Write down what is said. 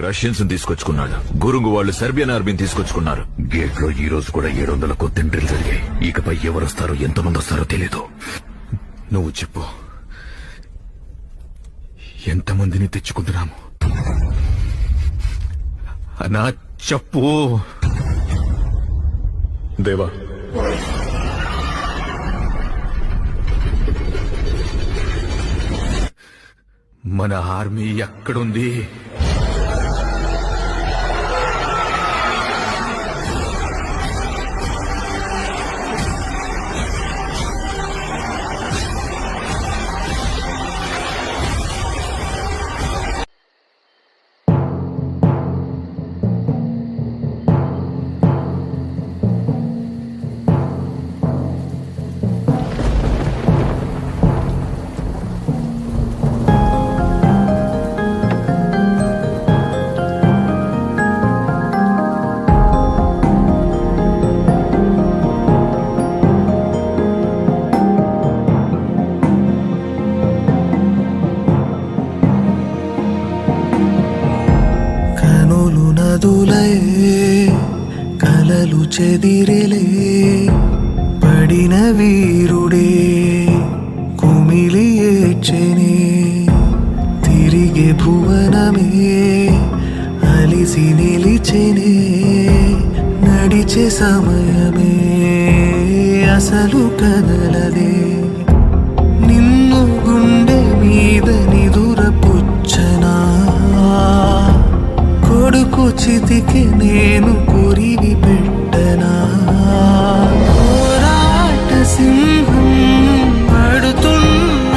Russians తీసుకొచ్చుకున్నాడు. గురుంగు వాళ్ళు Serbian ఆర్మీని తీసుకొచ్చుకున్నారు. Gate లో ఈ రోజు కూడా 700 కొత్త ఎంట్రీలు జరిగాయి. ఇకపై ఎవరొస్తారో ఎంతమంది వస్తారో తెలీదు. నువ్వు చెప్పు, ఎంతమందిని తెచ్చుకుంటున్నాము? అన్నా చెప్పు. దేవా, మన ఆర్మీ ఎక్కడుంది? నదులే కలలు చెదిరిలే పడిన వీరుడే కుమిలి ఏడ్చెనే తిరిగే భువనమే అలిసి నిలిచెనే నడిచే సమయమే అసలు కదలదే నిన్ను గుండె మీద నిదురపుచ్చనా కొడుకు చితికి నేను కొరివి పెట్టనా పోరాట సింహం పడుతున్న